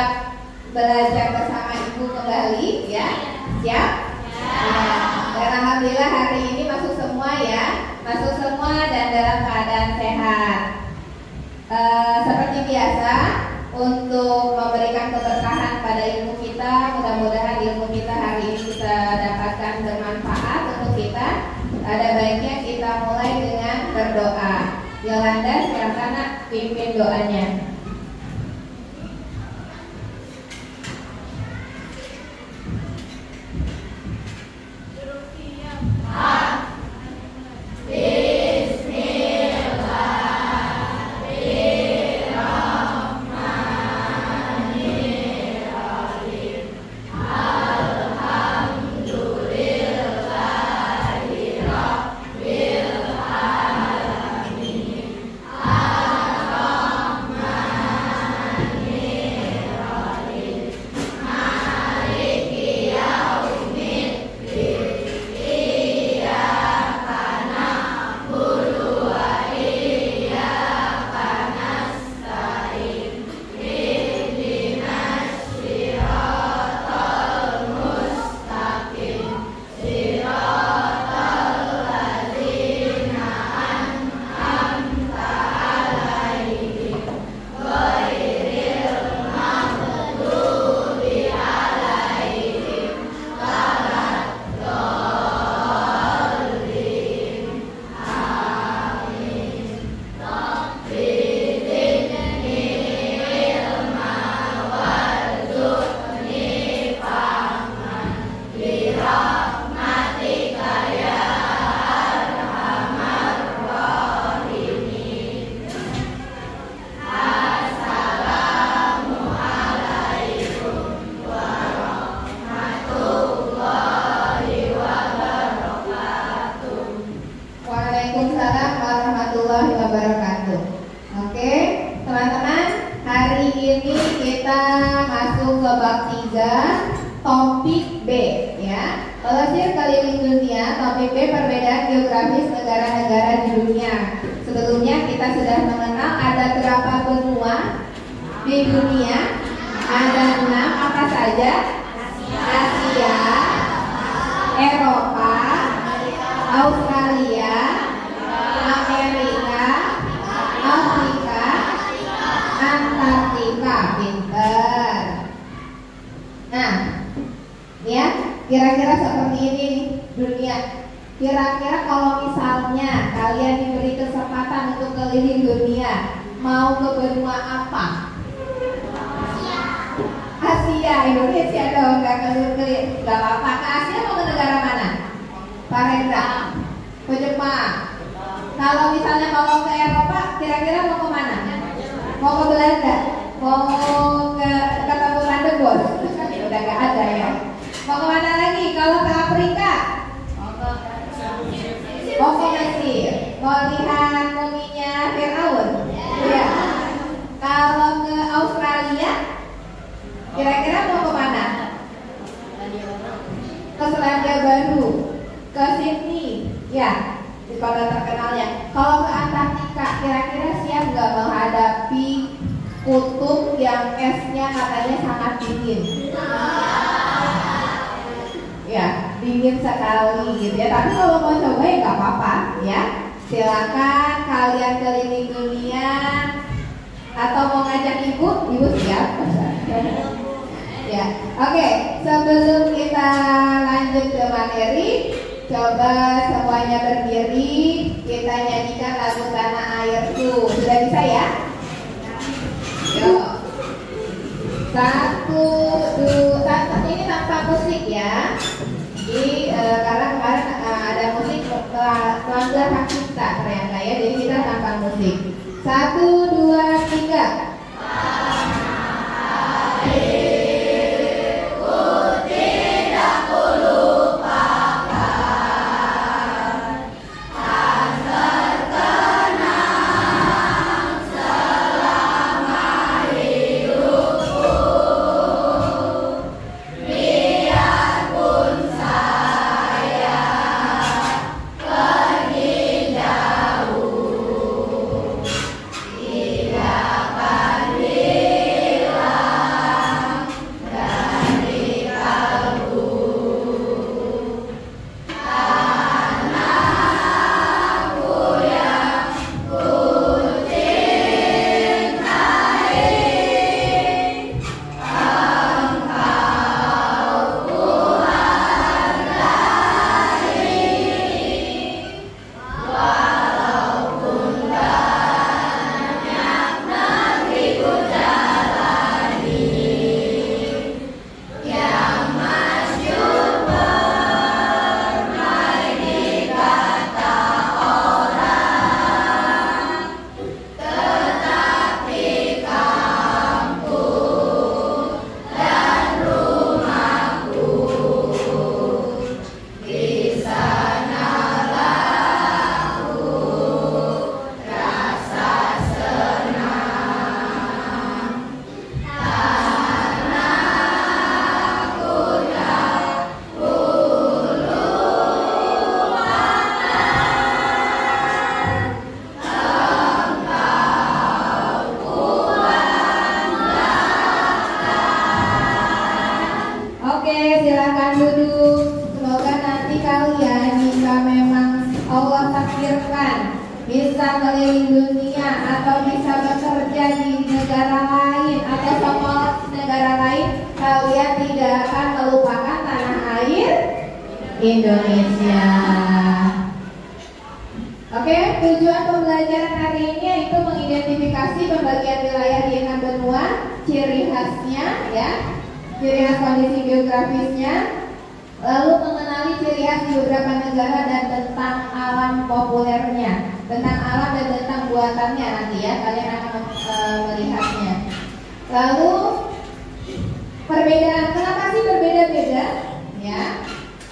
siap belajar bersama Ibu kembali ya? Siap? Nah, dan alhamdulillah hari ini masuk semua ya, masuk semua dan dalam keadaan sehat. Seperti biasa, untuk memberikan keberkahan pada ilmu kita, mudah-mudahan ilmu kita hari ini kita dapatkan bermanfaat untuk kita. Ada baiknya kita mulai dengan berdoa. Yolanda, silakan nak pimpin doanya. Kira-kira seperti ini dunia. Kira-kira kalau misalnya kalian diberi kesempatan untuk keliling dunia, mau ke benua apa? Asia, Indonesia dong, nggak keliling, nggak apa-apa. Ke Asia mau ke negara mana? Pak Rendra, ke Jepang. Kalau misalnya mau ke Eropa, kira-kira mau ke mana? Mau ke Belanda? Mau ke ketemu Randebos? Udah nggak ada ya. Mau ke mana lagi? Kalau ke Afrika? Mau ke Mesir? Mau lihat muminya Firaun? Ya. Kalau ke Australia, kira-kira mau ke mana? Ke Selandia Baru, ke Sydney, ya, di kota terkenalnya. Kalau ke Antartika, kira-kira siap nggak menghadapi kutub yang esnya katanya sangat dingin? Ya, dingin sekali gitu ya. Tapi kalau mau coba ya nggak apa-apa ya. Silakan kalian keliling dunia. Atau mau ngajak ibu siap. Ya, oke. Sebelum kita lanjut ke materi, coba semuanya berdiri. Kita nyanyikan lagu Tanah Airku. Sudah bisa ya? Yuk. 1, 2, 1. Ini tanpa musik ya. Jadi karena kemarin ada musik pelanggar hak cipta ternyata ya. Jadi kita tanpa musik. 1, 2, 3. Tidak Indonesia. Oke, tujuan pembelajaran hari ini yaitu mengidentifikasi pembagian wilayah di 6 benua, ciri khasnya ya, ciri khas kondisi geografisnya, lalu mengenali ciri khas di beberapa negara dan tentang alam populernya, tentang alam dan tentang buatannya nanti ya, kalian akan melihatnya. Lalu perbedaan, kenapa sih berbeda-beda? Ya,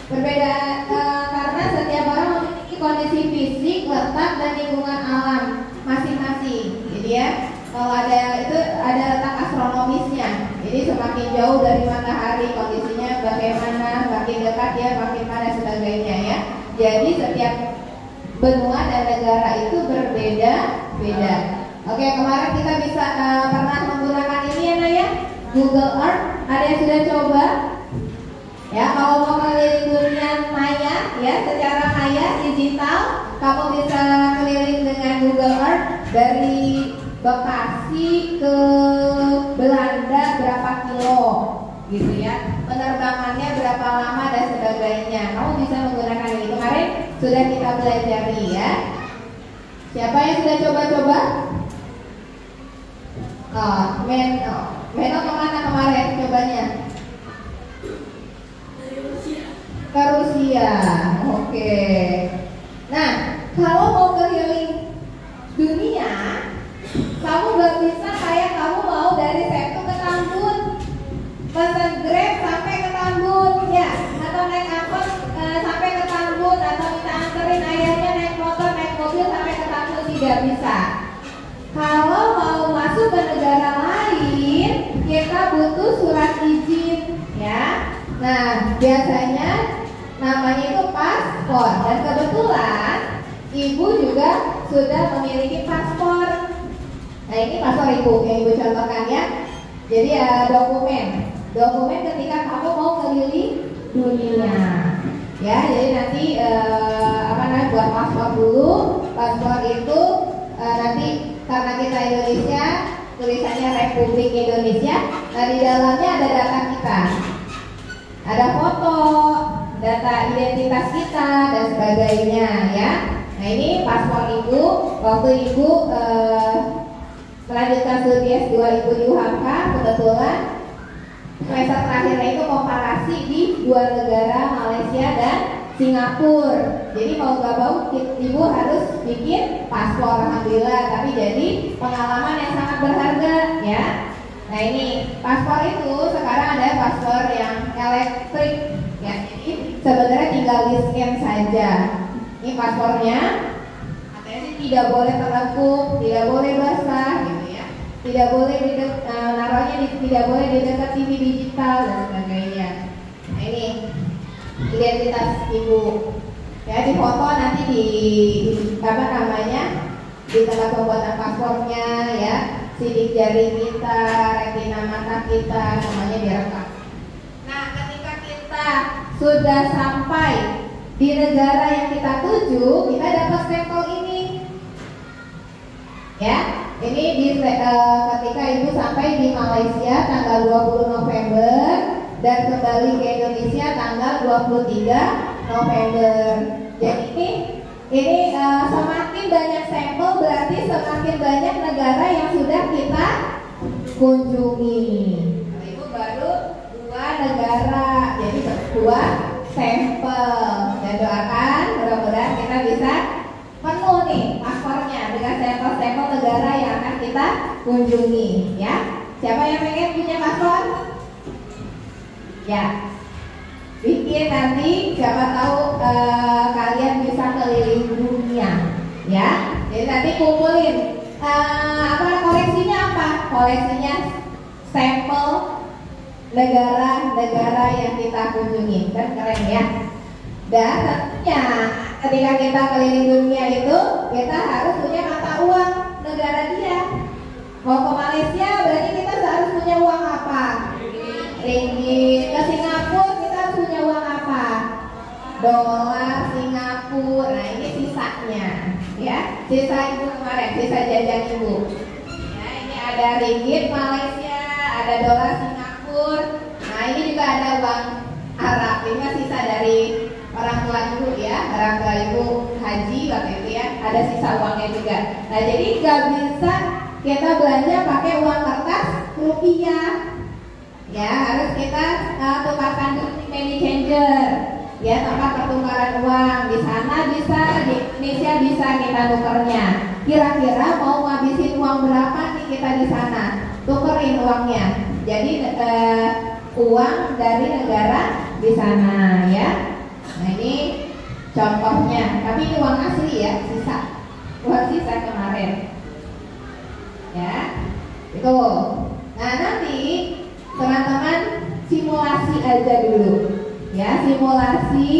berbeda karena setiap orang memiliki kondisi fisik, letak dan lingkungan alam masing-masing. Jadi ya, kalau ada itu ada letak astronomisnya. Jadi semakin jauh dari matahari kondisinya bagaimana, makin dekat ya, makin panas sebagainya ya. Jadi setiap benua dan negara itu berbeda-beda. Oke, kemarin kita bisa pernah menggunakan ini ya Naya, Google Earth. Ada yang sudah coba? Ya, kalau mau keliling dunia maya, ya secara maya digital, kamu bisa keliling dengan Google Earth dari Bekasi ke Belanda berapa kilo, gitu ya. Penerbangannya berapa lama dan sebagainya. Kamu bisa menggunakan ini. Kemarin sudah kita pelajari ya. Siapa yang sudah coba-coba? Meno kemana kemarin cobanya? Ke Rusia, oke. Nah, kalau mau keliling dunia, kamu gak bisa kayak kamu mau dari Setu ke Tambun, pesan Grab sampai ke Tambun, ya, atau naik angkot sampai ke Tambun, atau minta anterin ayahnya naik motor, naik mobil sampai ke Tambun, tidak bisa. Kalau mau masuk ke negara lain, kita butuh surat izin, ya. Nah, biasanya namanya itu paspor, dan kebetulan ibu juga sudah memiliki paspor. Nah, ini paspor ibu yang ibu contohkan ya. Jadi dokumen ketika kamu mau keliling dunia. Ya, jadi nanti buat paspor dulu. Paspor itu nanti karena kita Indonesia, tulisannya Republik Indonesia. Nah, di dalamnya ada data kita. Ada foto, data identitas kita dan sebagainya ya. Nah, ini paspor ibu. Waktu ibu melanjutkan studi S2 ibu di UHK, kebetulan semester terakhirnya itu komparasi di dua negara, Malaysia dan Singapura. Jadi mau gak mau ibu harus bikin paspor, alhamdulillah. Tapi jadi pengalaman yang sangat berharga ya. Nah, ini paspor itu sekarang ada paspor yang elektrik ya. Jadi sebenarnya tinggal di-scan saja. Ini paspornya, katanya sih tidak boleh terlengkup, tidak boleh basah gitu ya. Tidak boleh tidak boleh di dekat TV digital dan sebagainya. Nah, ini identitas ibu. Ya, di foto nanti di di tempat pembuatan paspornya ya. Sidik jari kita, retina mata kita, semuanya direkam. Nah, ketika kita sudah sampai di negara yang kita tuju, kita dapat stempel ini. Ya, ini ketika ibu sampai di Malaysia tanggal 20 November dan kembali ke Indonesia tanggal 23 November. Jadi ini semakin banyak sampel berarti semakin banyak negara yang sudah kita kunjungi. Ibu baru 2 negara, jadi 2 sampel. Dan doakan mudah-mudahan kita bisa penuh nih paspornya dengan sampel-sampel negara yang akan kita kunjungi. Ya, siapa yang pengen punya paspor? Ya. Bikin nanti siapa tahu kalian bisa keliling dunia ya. Jadi nanti kumpulin koleksinya apa? Koleksinya sampel negara-negara yang kita kunjungi. Kan keren ya. Dan tentunya ketika kita keliling dunia itu kita harus punya mata uang negara dia. Mau ke Malaysia berarti kita harus punya uang apa? Ringgit. Ke Singapura punya uang apa? Dolar Singapura. Nah, ini sisanya ya. Sisa ibu kemarin, sisa jajan ibu ya. Ini ada ringgit Malaysia, ada dolar Singapura. Nah, ini juga ada uang Arab. Ini sisa dari orang orang tua ibu haji waktu itu ya, ada sisa uangnya juga. Nah jadi nggak bisa kita belanja pakai uang kertas rupiah, ya harus kita tukarkan di money changer, ya tempat pertukaran uang. Di sana bisa, di Indonesia bisa kita tukernya. Kira-kira mau ngabisin uang berapa nih kita di sana? Tukerin uangnya. Jadi uang dari negara di sana ya. Nah ini contohnya, tapi ini uang asli ya, sisa, uang sisa kemarin ya itu. Nah nanti teman-teman simulasi aja dulu ya, simulasi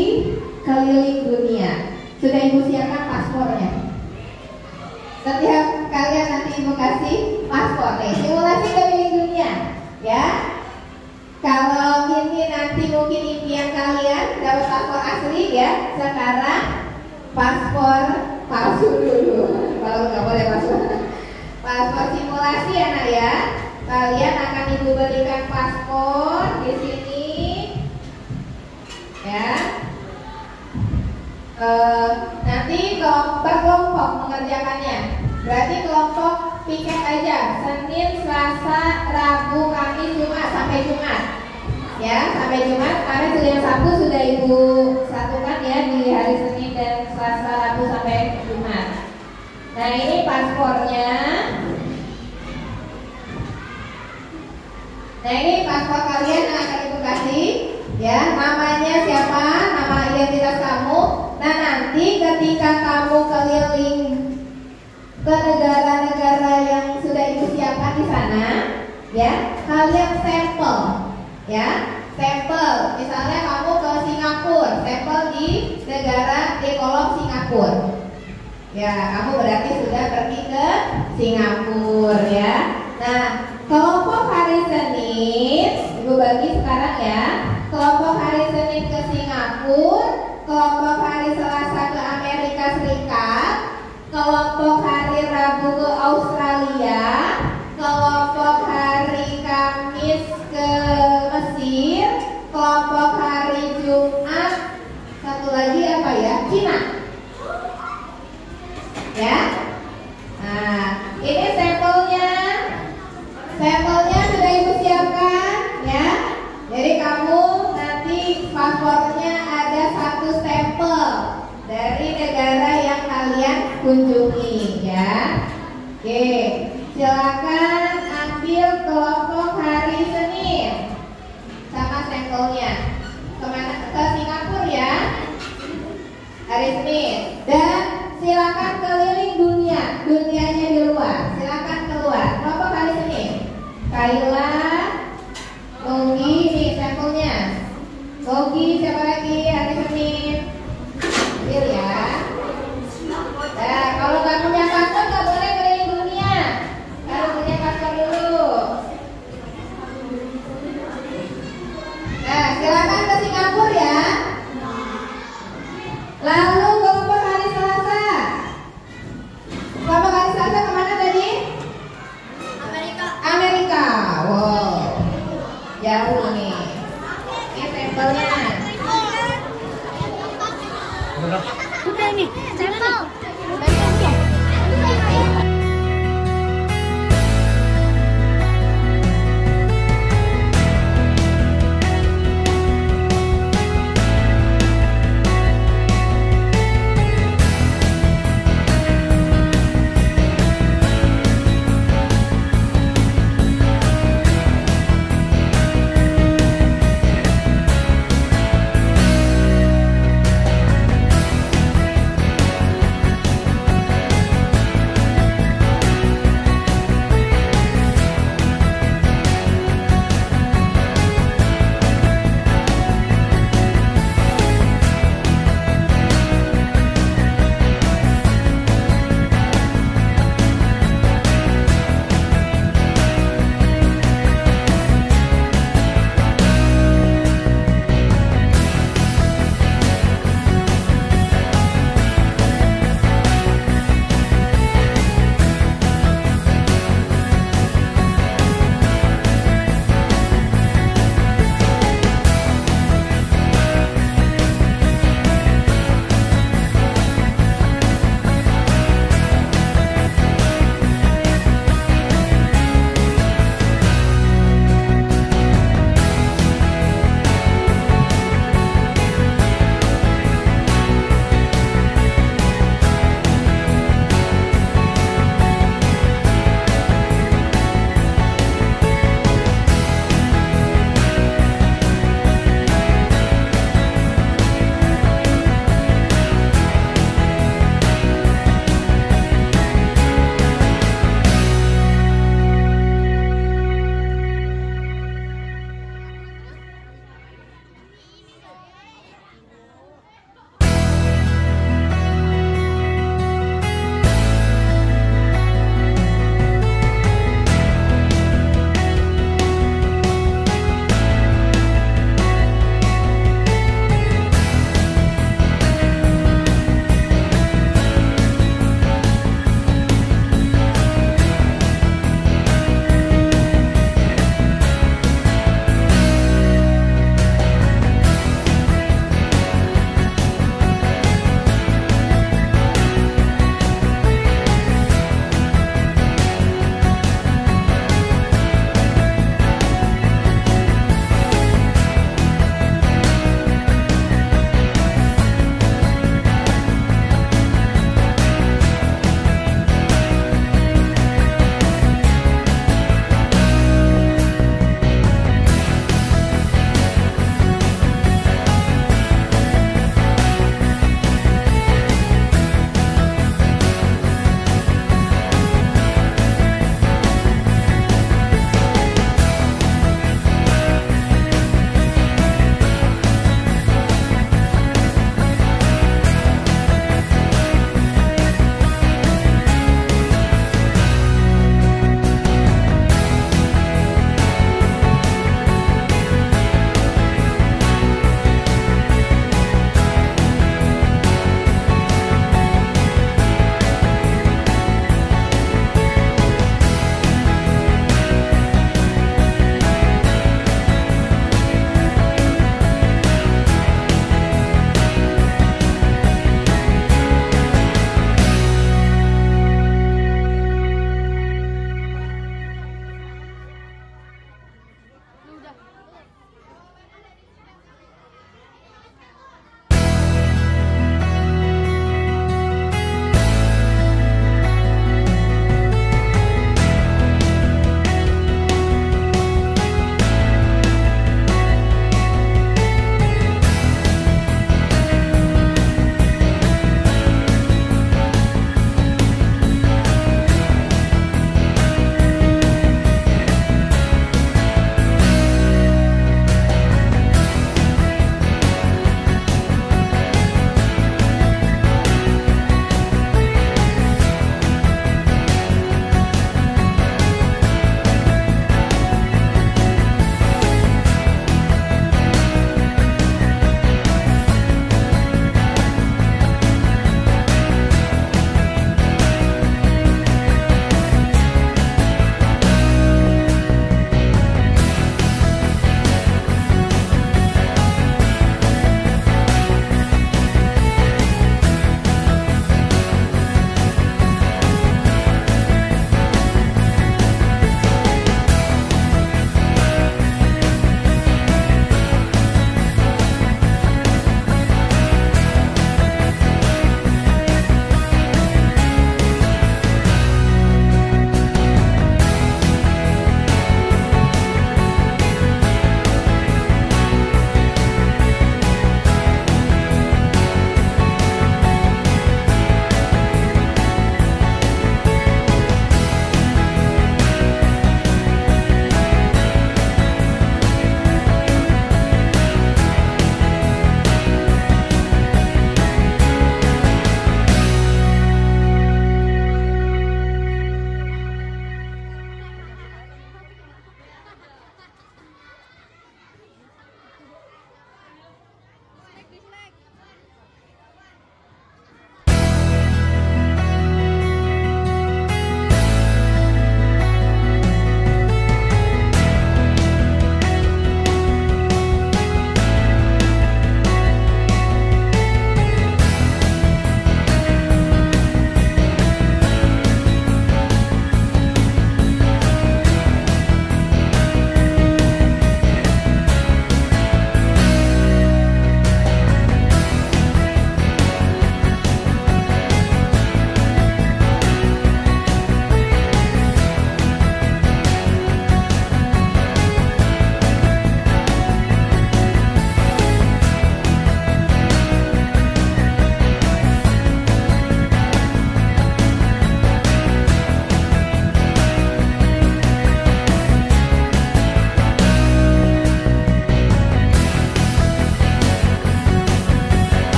keliling dunia. Sudah ibu siapkan paspornya? Setiap kalian nanti ibu kasih paspor nih, simulasi keliling dunia ya. Kalau ini nanti mungkin impian kalian dapat paspor asli ya, sekarang paspor palsu dulu. Kalau nggak boleh paspor simulasi ya nak ya. Kalian akan ibu berikan paspor di sini ya. Nanti berkelompok mengerjakannya. Berarti kelompok piket aja, Senin, Selasa, Rabu, Kamis, Jumat sampai Jumat. Ya, sampai Jumat. Karena Senin Sabtu sudah ibu satukan ya di hari Senin dan Selasa, Rabu sampai Jumat. Nah ini paspornya. Nah ini paspor kalian yang akan ibu kasih. Ya, namanya siapa? Nama identitas kamu. Nah nanti ketika kamu keliling ke negara-negara yang sudah ibu siapkan di sana, ya kalian stempel, ya stempel. Misalnya kamu ke Singapura, stempel di negara di kolom Singapura. Ya kamu berarti sudah pergi ke Singapura ya. Nah kelompok hari Senin ibu bagi sekarang ya. Kelompok hari Senin ke Singapura, kelompok hari Selasa ke Amerika Serikat, kelompok hari Rabu ke Australia, kelompok hari Kamis ke Mesir, kelompok hari Jumat satu lagi apa ya? Cina. Ya. Nah, ini sampelnya. Sampelnya sudah ibu siapkan ya. Jadi kamu nanti paspornya ada satu stempel dari negara yang kalian kunjungi ya. Oke, silakan ambil kelompok hari Senin sama stempelnya. Kemana? Ke Singapura ya, hari Senin. Dan silakan keliling dunia, dunianya di luar. Silakan keluar. Kelompok hari Senin. Kaila, Togi, ini stempelnya. Togi, siapa lagi hari Senin? Ambil ya. Nah, kalau nggak punya paspor nggak boleh keliling dunia. Harus punya paspor dulu. Nah, silakan ke Singapura ya. Lalu kelompok hari Selasa.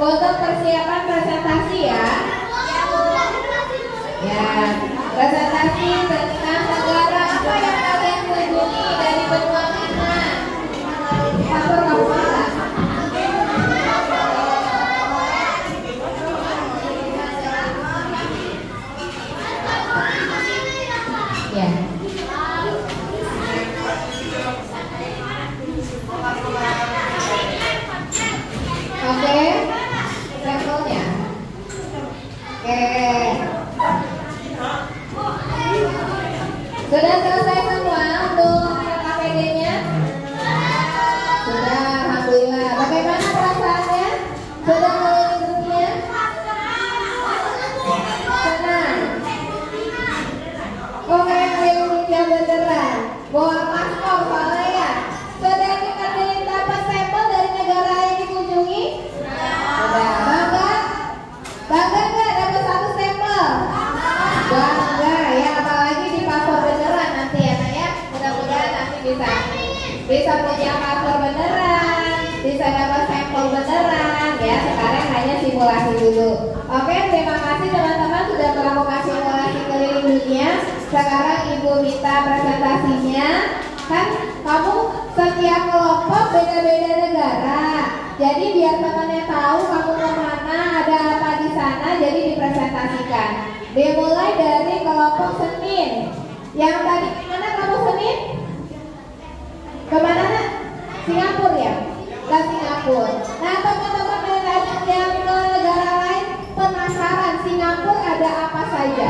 untuk persiapan presentasi ya. Ya, presentasi tentang negara apa yang kalian kunjungi dari benua mana? Campur kamu lah. Ya. Oke, sampelnya. Oke. Sudah selesai semua untuk KPD-nya? Sudah, alhamdulillah. Bagaimana perasaannya? Sudah keliling dunia? Senang. Oh, kayak keliling dunia beneran. Bawa paspor soalnya ya. Sudah dikasih dapat sampel dari negara yang dikunjungi? Sudah. Bangga? Bangga nggak dapat satu sampel? Bangga ya, apalagi di paspor beneran nanti ya Nak ya. Mudah-mudahan nanti bisa punya paspor beneran, bisa dapat sampel beneran ya. Sekarang hanya simulasi dulu. Oke, terima kasih teman-teman sudah melakukan simulasi keliling dunia. Sekarang Ibu minta presentasinya. Kan kamu setiap kelompok beda-beda negara. Jadi biar temannya tahu kamu kemana, ada apa di sana, jadi dipresentasikan. Dimulai dari kelompok Senin. Yang tadi kemana kamu Senin? Kemana Nak? Singapura ya? Ke Singapura. Nah teman-teman yang ke negara lain penasaran Singapura ada apa saja?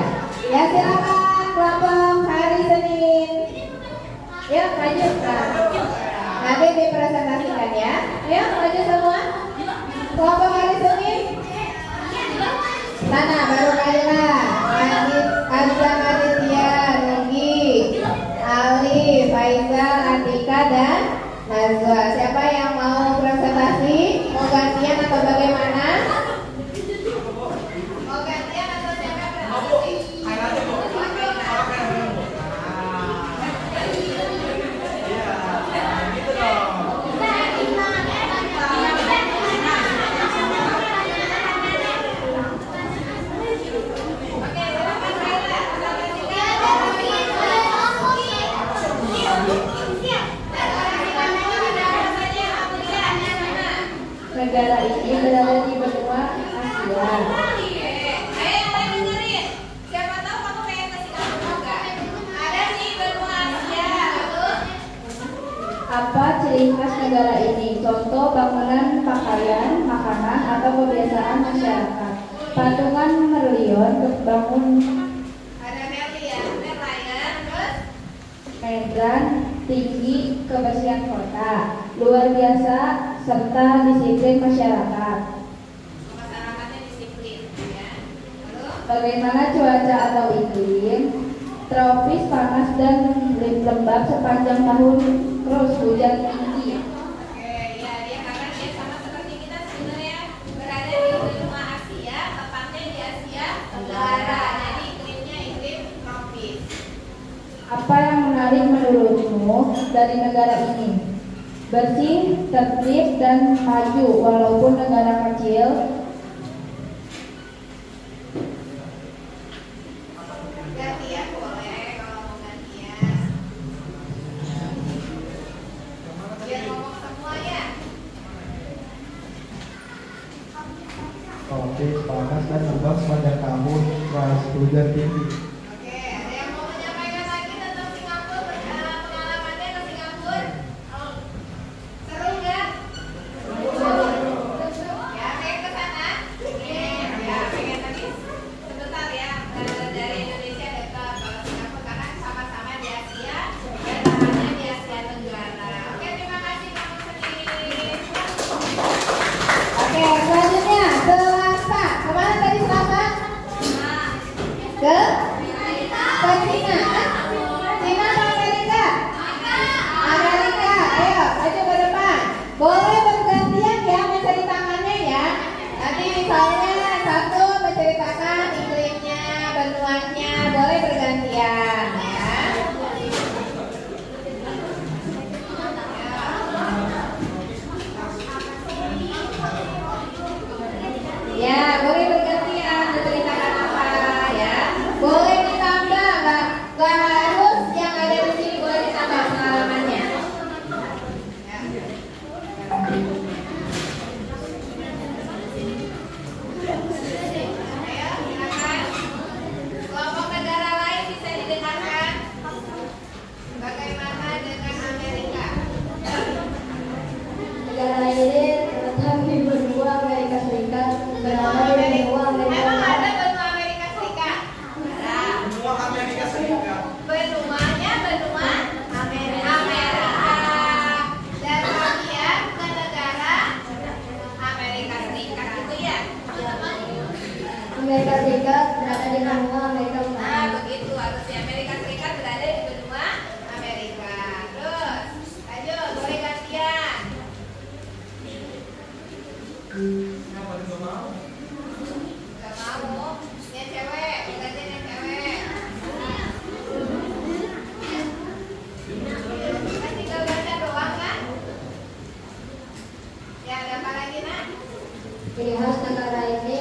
Ya silakan kelompok hari Senin. Ya maju. Nanti dipresentasikan ya. Ya maju semua. Kelompok hari Senin. Sana baru Kaila, Azza, Aditya, Nugi, Ali, Faizal, Atika dan Nazwa. Siapa yang mau presentasi? Mau gantian atau bagaimana? Mau gantian atau siapa presentasi? Negara ini berada di benua Asia. Apa ciri khas negara ini? Contoh bangunan, pakaian, makanan, atau kebiasaan masyarakat. Patungan Merlion bangun Medran tinggi kebersihan kota, luar biasa serta disiplin masyarakat. Masyarakatnya disiplin ya. Bagaimana cuaca atau iklim? Tropis, panas dan lembab sepanjang tahun, terus hujan tinggi. Oke, ya dia karena dia sama seperti kita sebenarnya berada di benua Asia, tepatnya di Asia Tenggara. Jadi iklimnya iklim tropis. Apa yang menarik menurutmu dari negara ini? Bersih, tertib, dan maju walaupun negara kecil. Gantian boleh kalau mau gantian. Biar ngomong semua ya. Tropis, panas dan lembab sepanjang tahun, keras hujan tinggi. Oke, ada yang mau menyampaikan lagi tentang Singapura, pengalamannya ke Singapura? Seru nggak? Ya, pengen ke sana? Ya, pengen tadi sebentar ya, dari Indonesia dan ke Singapura karena sama-sama di Asia dan namanya di Asia Tenggara. Oke, terima kasih kamu sendiri. Oke, selanjutnya Selasa. Kemana tadi Selasa? Ke Ya, boleh bergantian menceritakan apa ya. Boleh ditambah, nggak harus yang ada di sini, boleh ditambah pengalamannya. Ayo, silakan. Kelompok negara lain bisa didengarkan. Bagaimana dengan Amerika? Negara ini terletak di benua Amerika Serikat. Berada di benua Amerika Emang Serikat. ada benua Amerika Serikat? Ada. Benua Amerika Serikat. Benuanya benua Amerika. Dan kalian ke negara Amerika Serikat itu ya? Amerika Serikat berada di benua Amerika Nah, Utara. begitu harusnya Amerika Serikat berada di benua Amerika. Terus, lanjut, boleh gantian. Kenapa juga mau? Gak mau, yang cewek, gantian yang cewek. Kan tinggal baca doang kan? Ya, ada apa lagi nak? Ciri khas negara ini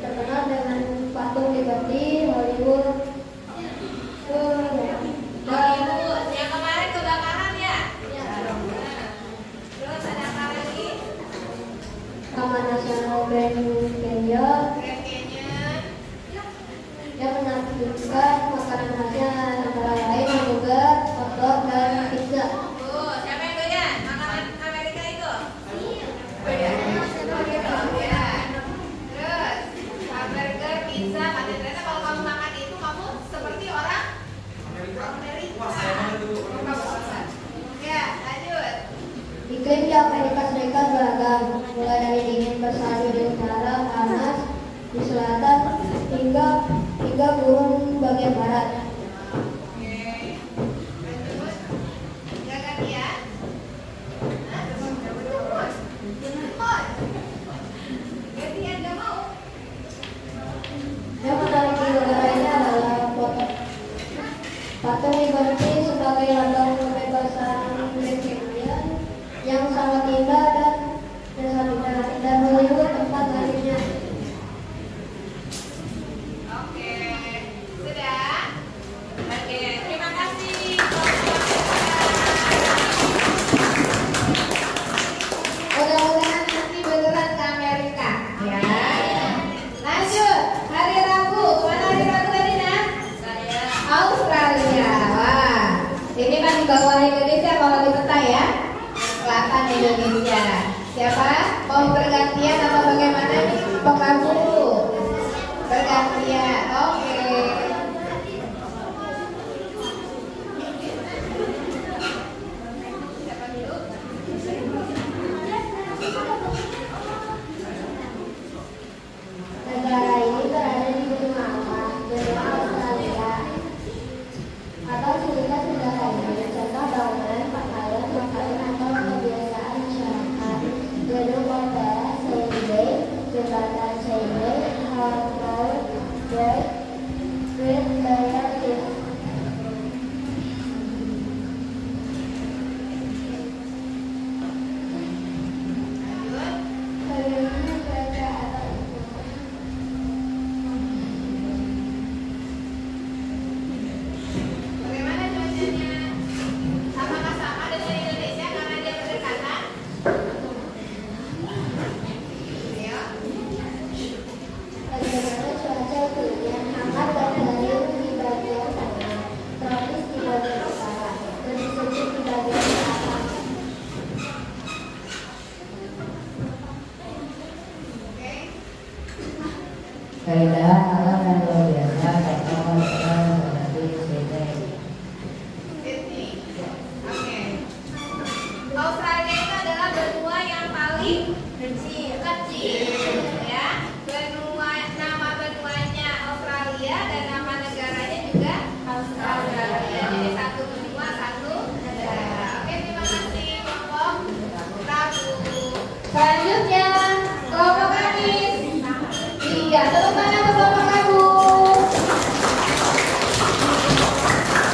terkenal dengan patung Liberty, Hollywood. Hollywood, yang kemarin kebakaran ya? Terus ada apa lagi? Taman Nasional Grand Canyon Grand Canyon. yang menampilkan makanan khasnya antara lain hamburger, hotdog, dan pizza. Tuh, siapa yang doyan? Makanan Amerika itu? Doyan. Ya. Terus, hamburger, pizza, ternyata kalau kamu makan itu kamu seperti orang Amerika. Wah, saya banget dulu. Ya, lanjut. Iklim di Amerika Serikat beragam, mulai dari dingin bersalju di utara, panas di selatan, hingga gurun bagian barat. Oke. Lanjut. Ya gantian. Hah? Gantian gak mau. Yang menarik di negara ini adalah patung Liberty sebagai lambang kebebasan Grand Canyon yang sangat indah dan Hollywood tempat lahirnya. Oke, sudah. Oke, terima kasih. Mudah-mudahan nanti beneran ke Amerika, ya. Lanjut, hari Rabu. Kemana hari Rabu tadi, Nak? Australia. Wah, ini kan di bawah Indonesia kalau di peta ya. Selatan Indonesia. Siapa? Mau bergantian atau bagaimana nih? Kamu bergantian. Oke. Siapa dulu? Negara ini berada di benua apa? Benua Australia. Atau sehingga negara ini contoh bangunan, pakaian, makanan atau kebiasaan masyarakat. Gedung opera, Sydney, jembatan Sydney, Harbour Bridge, Great Barrier Reef. Bagaimana cuaca atau iklim? Bagaimana cuacanya? Apakah sama dengan Indonesia karena dia berdekatan? Ya. Bagaimana cuaca iklimnya? Hangat dan garing di bagian tengah, tropis di bagian utara, lebih sejuk di bagian selatan. Oke. Keindahan alam yang luar biasa contoh seperti Sydney. Sydney. Oke. Australia itu adalah benua yang paling kecil. Ya. Benua, nama benuanya Australia dan nama negaranya juga Australia. Jadi satu benua, satu negara. Oke, terima kasih kelompok Rabu. Selanjutnya kelompok Kamis. Iya, tepuk tangan untuk kelompok Rabu.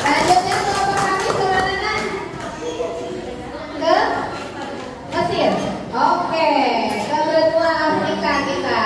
Lanjutnya kelompok Kamis kemana kan? Ke Mesir. Oke, ke benua Afrika kita.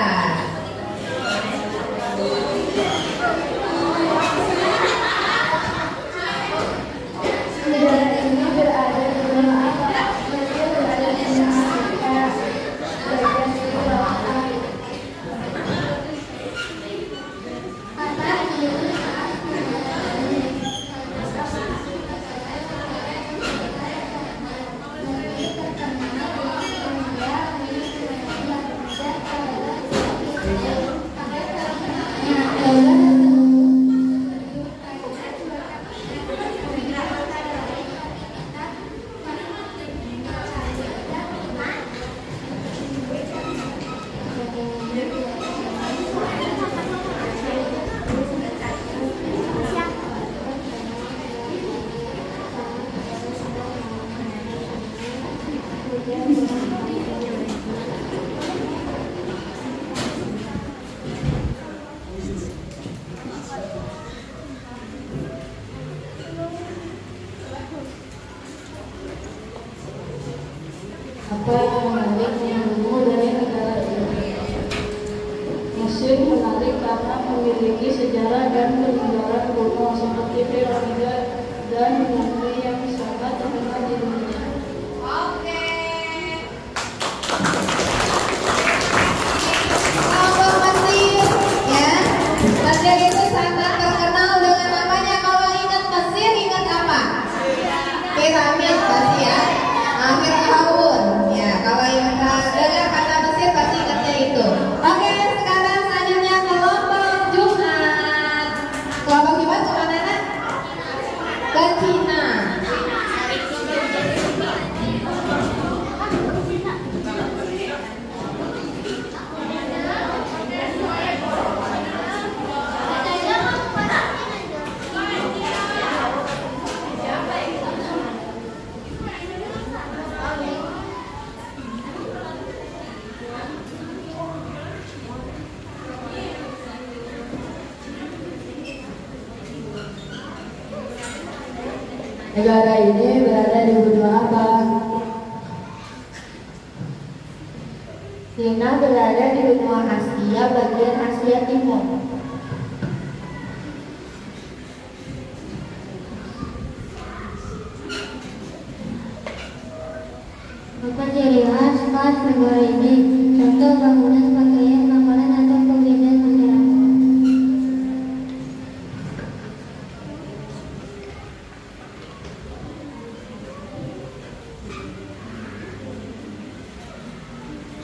di Florida dan negeri yang sangat terkenal di dunia. Oke. Kalau Mesir, ya, Mesir itu sangat terkenal dengan namanya. Kalau ingat Mesir, ingat apa? Piramid pasti ya. Firaun. Ya, kalau ingat dengar kata Mesir pasti ingatnya itu. Oke, sekarang selanjutnya kelompok Jumat. Kelompok Jumat kemana nak? Ke Cina. Negara ini berada di benua apa? Cina berada di benua Asia, bagian Asia Timur. Apa ciri khas negara ini? Contoh bangunan, pakaian, makanan, atau kegiatan masyarakat.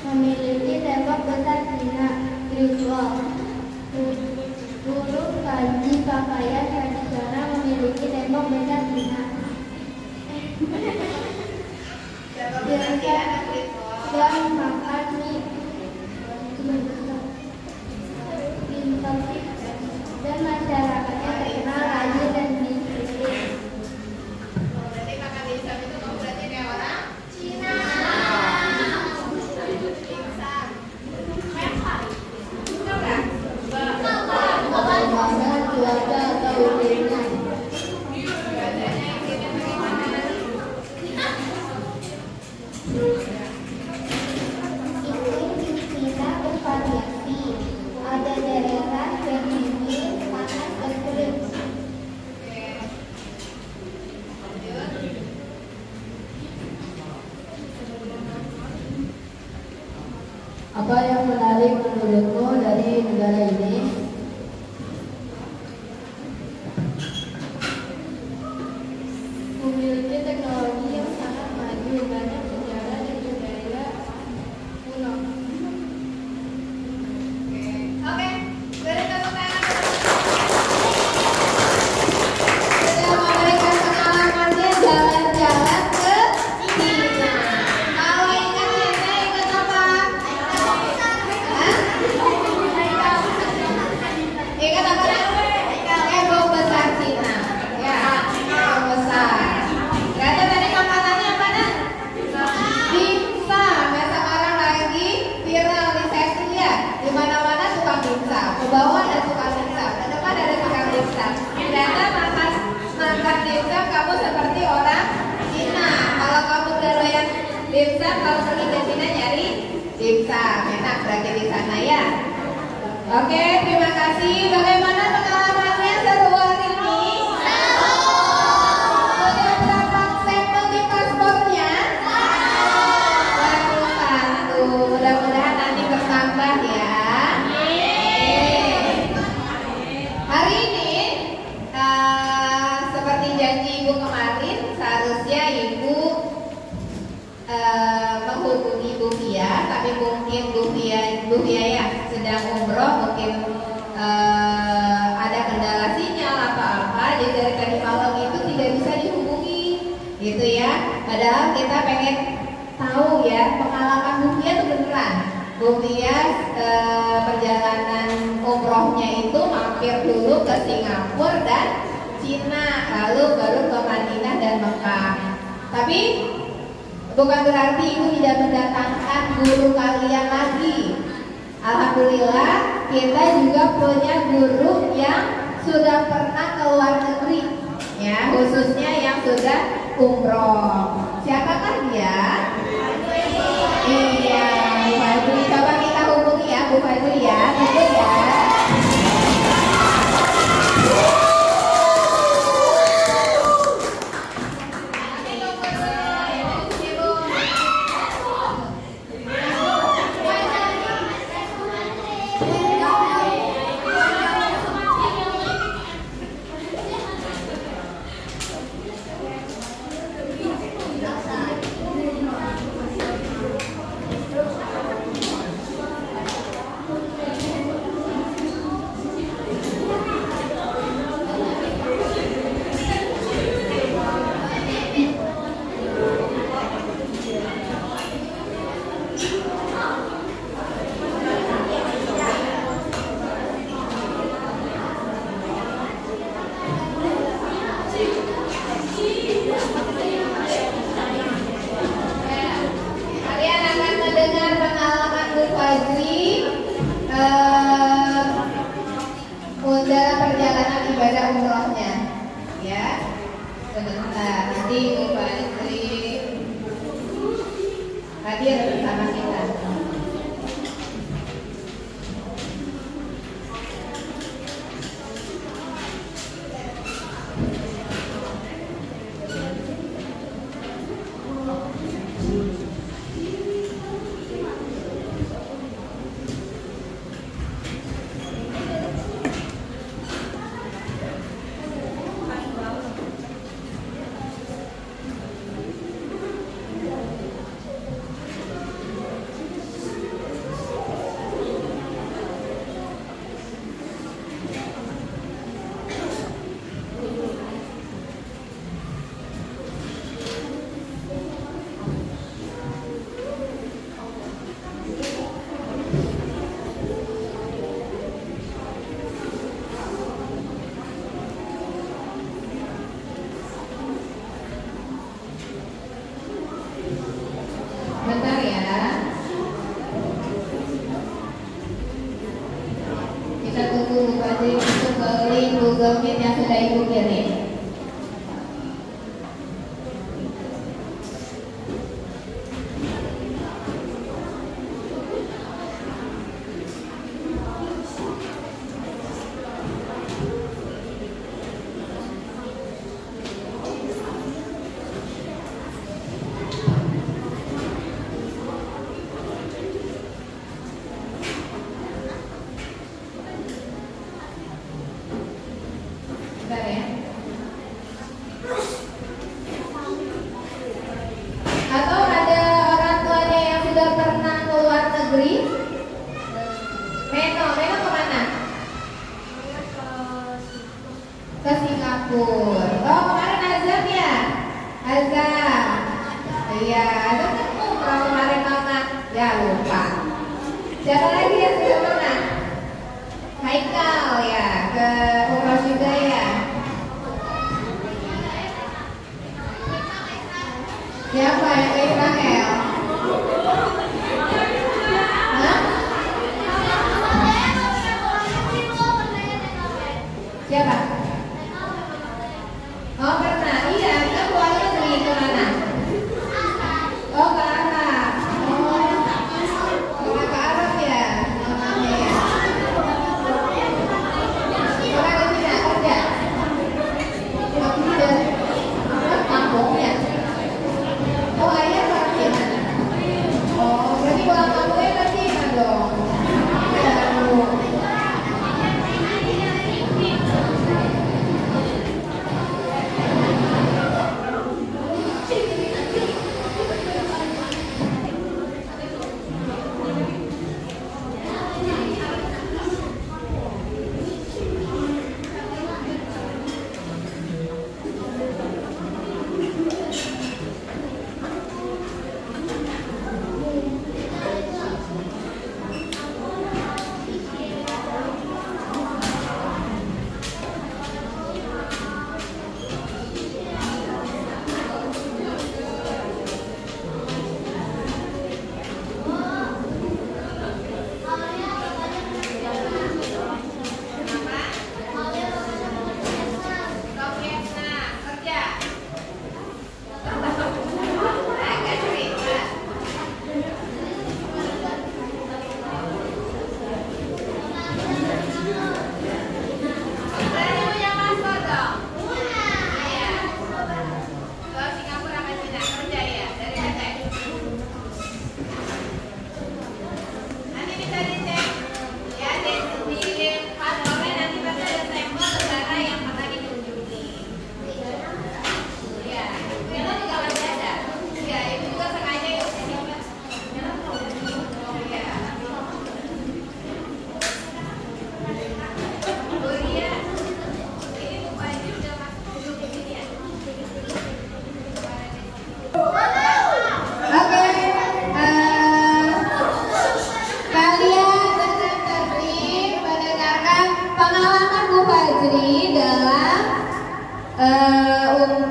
Memiliki tembok besar Cina, ritual, huruf kanji, pakaian tradisional memiliki tembok besar Cina. Dan makan mie, dan masyarakatnya terkenal rajin dan disiplin. Berarti makan dimsum itu kamu berarti kayak orang Cina. Bagaimana cuaca atau iklimnya? Iklim di Cina bervariasi. Ada daerah yang dingin, panas, dan kering. Apa yang menarik menurutmu dari negara ini? Memiliki teknologi yang sangat maju, banyak sejarah dan budaya kuno. Oke, beri tepuk tangan. Sudah memberikan pengalamannya jalan-jalan ke Cina. Kalau ingat Cina, ingat apa? Hah? Ingat apa? Tembok besar Cina. Ya, tembok besar. Ternyata tadi makanannya apa nak? Dimsum. Ya, sekarang lagi viral di sesi ya. Di mana-mana tukang dimsum. Ke bawah ada tukang dimsum, ke depan ada tukang dimsum. Ternyata makan dimsum kamu seperti orang Cina. Kalau kamu doyan dimsum, kalau pergi ke Cina nyari dimsum. Enak berarti di sana ya. Oke, terima kasih. Bagaimana pengalamannya seru hari ini? Sudah berapa stempel di paspornya? Baru satu. Mudah-mudahan nanti bertambah ya. Hari ini seperti janji ibu kemarin, seharusnya ibu menghubungi Bu Fia, tapi mungkin Bu Fia ya sedang umroh, mungkin ada kendala sinyal apa-apa, jadi dari tadi malam itu tidak bisa dihubungi, gitu ya. Padahal kita pengen tahu ya pengalaman Bu Fia itu beneran. Bu Fia perjalanan umrohnya itu mampir dulu ke Singapura dan Cina, lalu baru ke Madinah dan Mekah. Tapi bukan berarti ibu tidak mendatangkan guru kalian lagi. Alhamdulillah kita juga punya guru yang sudah pernah ke luar negeri, ya, khususnya yang sudah umroh. Siapakah dia? Iya, Bu Fadli. Coba kita hubungi ya, Bu Fadli ya, tunggu ya. sebentar. Nanti Bu Fajri hadir bersama kita. Bentar ya. Kita tunggu Bu Fajri untuk beli Google Meet yang sudah Ibu kirim. Bentar ya. Atau ada orang tuanya yang sudah pernah ke luar negeri? Meno kemana? Ke Singapura. Oh, kemarin Azam ya? Azam. Iya, Azam kan umroh kemarin Mama. Ya lupa. Siapa lagi yang sudah pernah? Haikal ya, ke umroh juga ya. Siapa yang ke Israel? Hah? Siapa? Oh pernah, iya kita keluar negeri kemana? Oh ke Arab. Oh ke Arab ya, namanya ya. Orang di sini kerja. Oh tidak. Kampungnya. Oh ayah orang gimana? Oh berarti pulang kampungnya berarti gimana dong? Baru.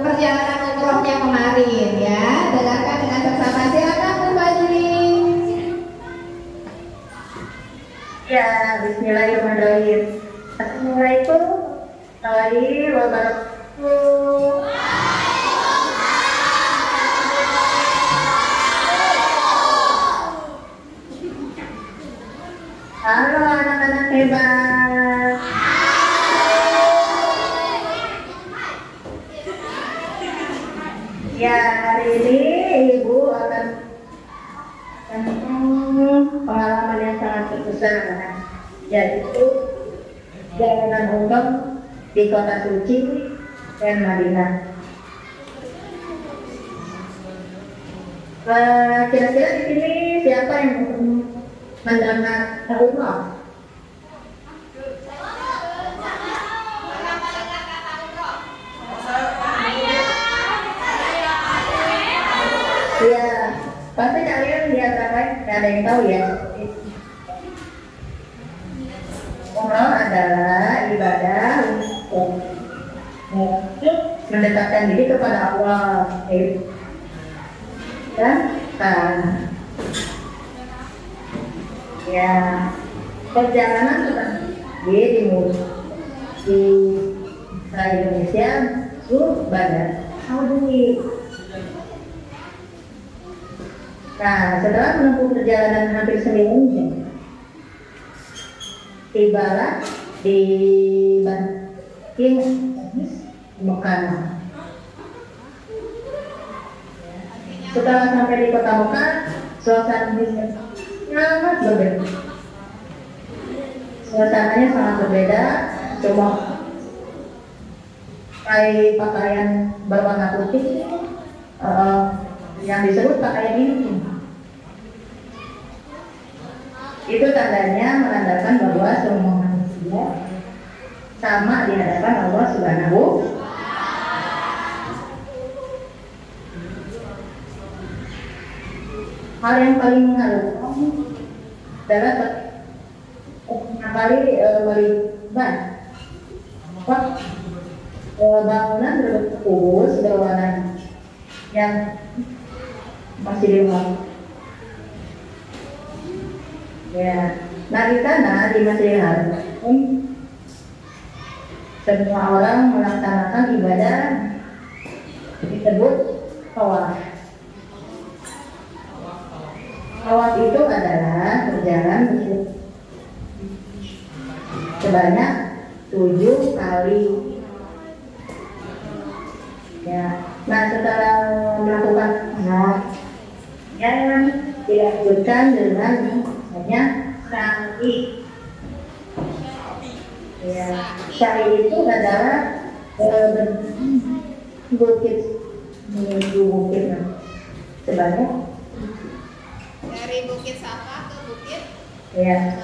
perjalanan umrohnya kemarin ya. Dengarkan dengan bersama. Silakan Bu Fajri. Ya, bismillahirrahmanirrahim. Assalamualaikum warahmatullahi wabarakatuh. Halo anak-anak hebat. Ya, hari ini Ibu akan pengalaman yang sangat berkesan, yaitu jalanan umum di kota suci dan Madinah. Kira-kira di sini siapa yang mendengar umroh? Ya, pasti kalian lihat apa? Nggak ada yang tahu ya. Umroh adalah ibadah untuk mendekatkan diri kepada Allah. Dan ya, perjalanan di timur di Indonesia Badar Saudi. Nah, setelah menempuh perjalanan hampir seminggu, tibalah di Mekah. Setelah sampai di kota Mekah, suasananya sangat berbeda. Suasananya sangat berbeda. Cuma pakaian berwarna putih, yang disebut pakaian ini. Itu tandanya menandakan bahwa semua manusia sama di hadapan Allah Subhanahu. Hal yang paling mengharukan adalah pertama kali melihat bangunan berbentuk kubus berwarna yang masih lewat. Ya, nah di sana di Masjidil Haram semua orang melaksanakan ibadah disebut tawaf. Tawaf itu adalah berjalan sebanyak 7 kali. Ya, nah setelah melakukan yang dilanjutkan dengan hanya sa'i. Ya, sa'i itu adalah bukit menuju bukit sebanyak dari Bukit Safa ke Bukit ya.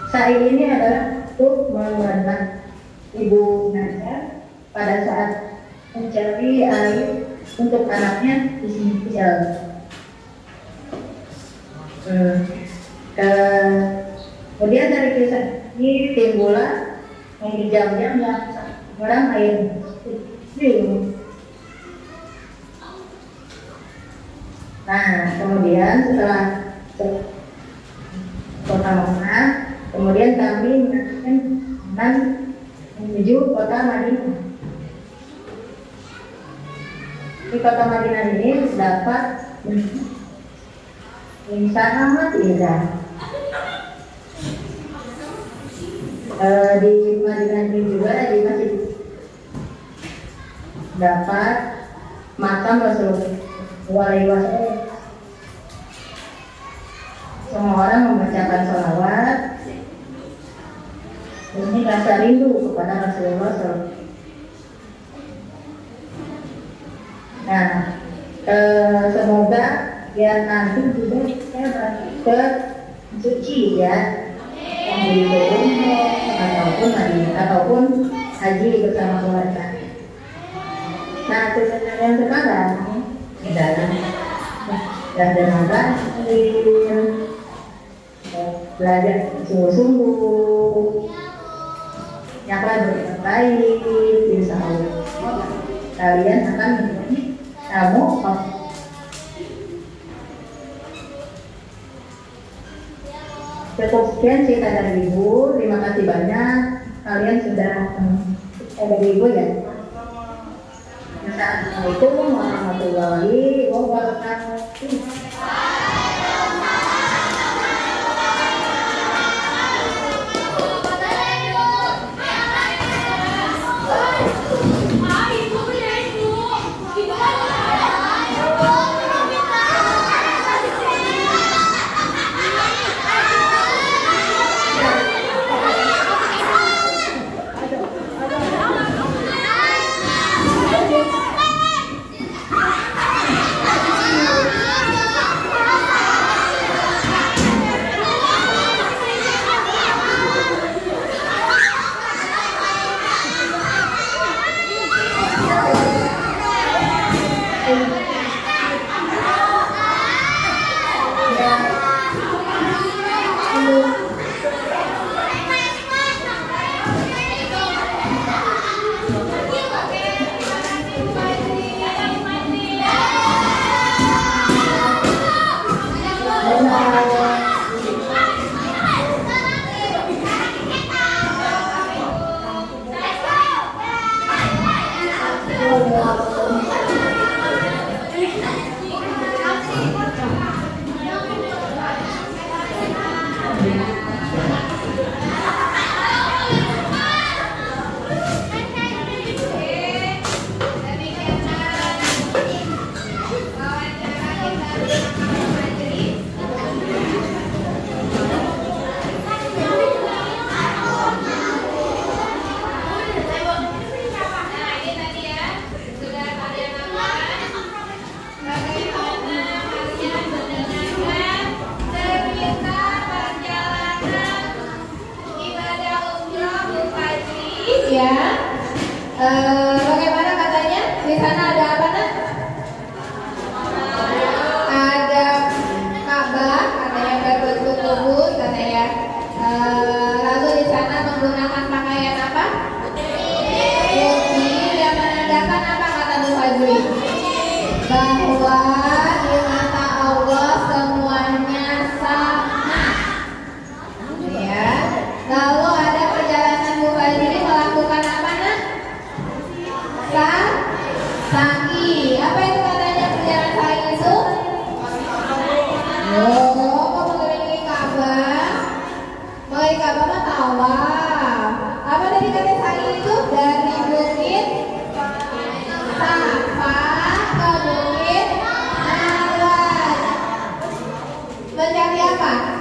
Sa'i ini adalah untuk mengenang Ibu Najar pada saat mencari air untuk anaknya di sini. Kemudian dari kisah ini timbullah jam-jam yang orang air minum. Nah, kemudian setelah kota Mekah, kemudian kami menaikkan menuju kota Madinah. Di kota Madinah ini dapat sangat indah. Di Madinah ini juga di masjid dapat makam Rasulullah. Semua orang membacakan sholawat. Ini rasa rindu kepada Rasulullah SAW. Nah, semoga ya nanti juga saya ke suci ya, yang di ataupun haji bersama keluarga. Nah, tujuan yang sekarang adalah dan belajar sungguh-sungguh, yang baik, insya Allah kalian akan menjadi tamu. Cukup sekian cerita dari Ibu. Terima kasih banyak. Kalian sudah dari Ibu ya. Assalamualaikum warahmatullahi wabarakatuh. Bagaimana katanya? Di sana ada apa nak? Ada Ka'bah, katanya berbentuk kubus, katanya. Lalu di sana menggunakan pakaian apa? Putih, yang menandakan apa kata Bu Fajri? Bahwa di mata Allah semuanya sama. Ya. Lalu ada perjalanan Bu Fajri melakukan apa nak? Sa'i. Apa itu katanya perjalanan sa'i itu? Oh, kok mengelilingi Ka'bah? Mengelilingi Ka'bah mah tawaf. Apa tadi kata sa'i itu? Dari bukit Safa ke bukit Marwah. Mencari apa?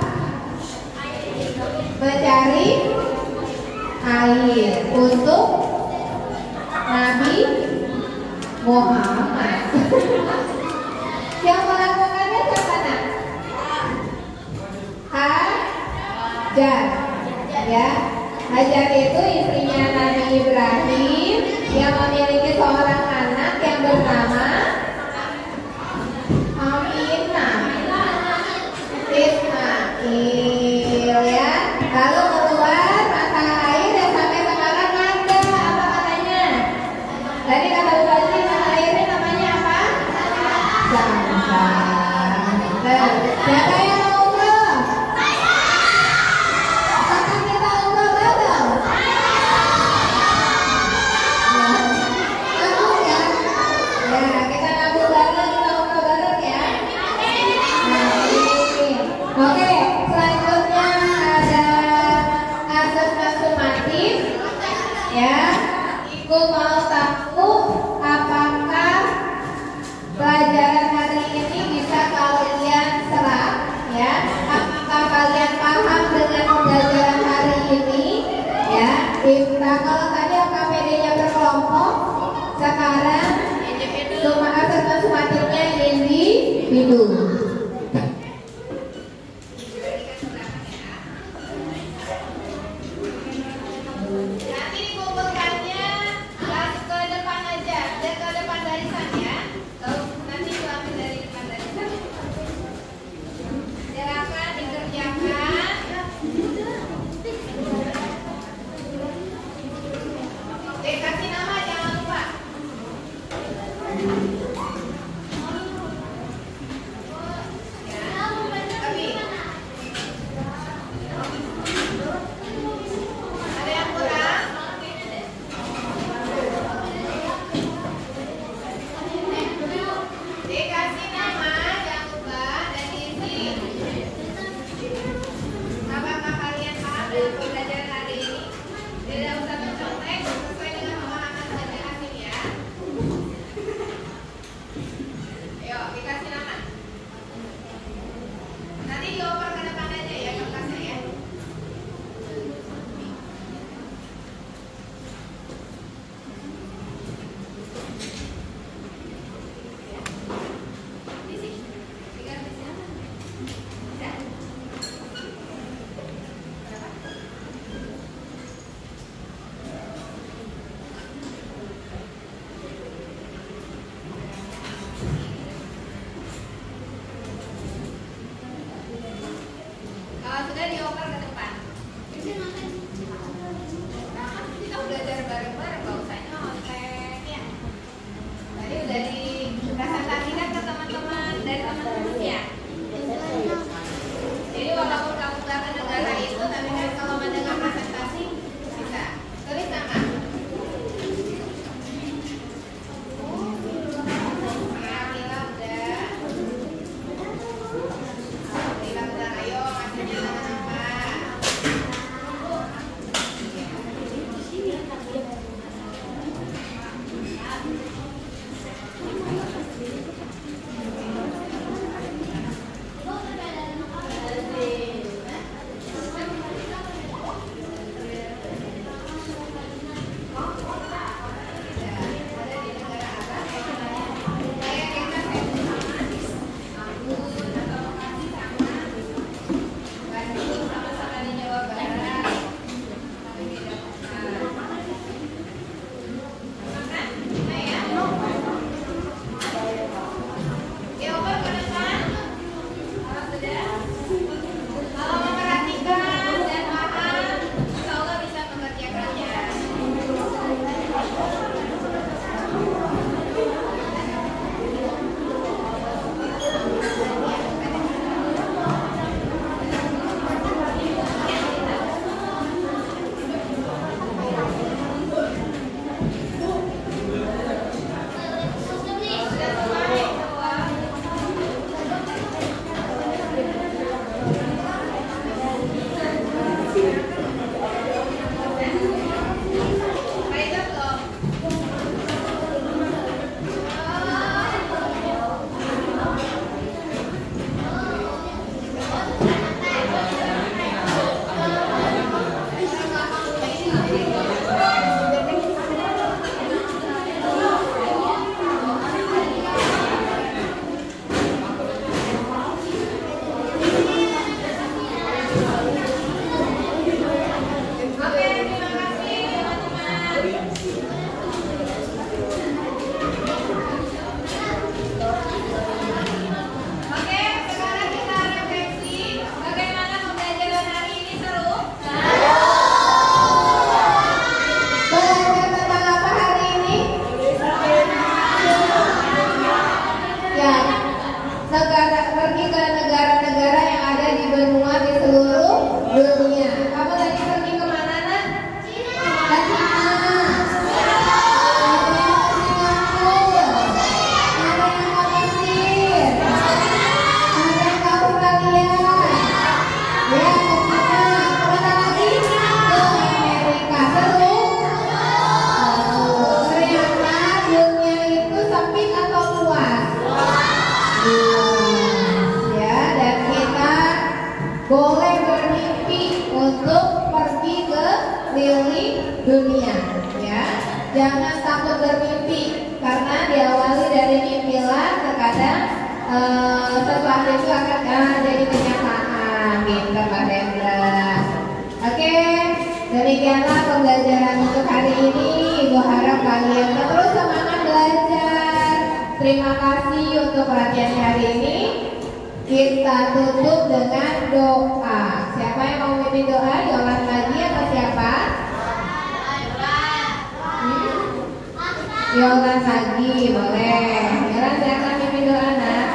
Mencari air untuk Nabi Muhammad. Yang melakukannya siapa nak? Hajar. Ya, Hajar itu istrinya Nabi Ibrahim yang memiliki seorang anak yang bernama Aminah Ismail, ya. Lalu keluar mata air dan sampai sekarang ada. Apa katanya? Tadi kata Bu Fajri mata airnya namanya apa? Zam-zam. Siapa yang mau umroh? Apakah kita umroh bareng? Mau ya? Ya, kita nabung bareng, kita umroh bareng ya. Nah, ini. Oke, selanjutnya ada asas maksumatif. Ya, Ibu mau tahu apakah pelajaran hari ini bisa kalian serap? Ya, apakah kalian paham dengan pembelajaran hari ini? Ya, kalau tadi KPD-nya berkelompok, sekarang asas maksumatifnya individu. Nanti dikumpulkannya ke depan aja, ke depan barisan ya. Lalu nanti diambil dari depan barisan. Silakan dikerjakan. Kasih nama jangan lupa. boleh bermimpi untuk pergi ke keliling dunia, ya. Jangan takut bermimpi karena diawali dari mimpilah terkadang sesuatu itu akan jadi kenyataan, gitu Pak Hendra. Oke, demikianlah pembelajaran untuk hari ini. Ibu harap kalian terus semangat belajar. Terima kasih untuk perhatian hari ini. Kita tutup dengan doa. Siapa yang mau memimpin doa? Yolan lagi atau siapa? Yolan lagi, boleh. Yolan silakan memimpin doa, nak.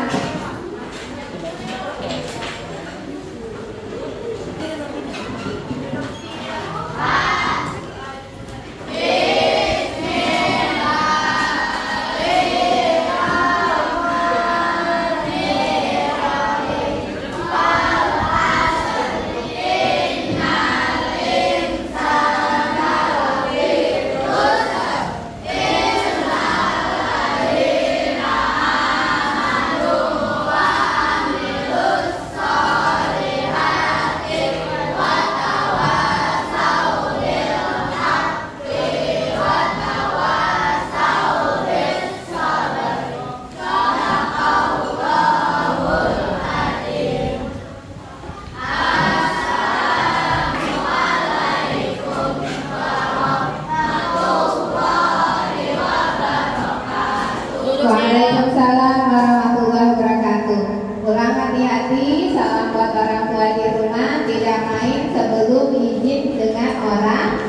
Waalaikumsalam warahmatullahi wabarakatuh. Pulang hati-hati, salam buat orang tua di rumah, tidak main sebelum izin dengan orang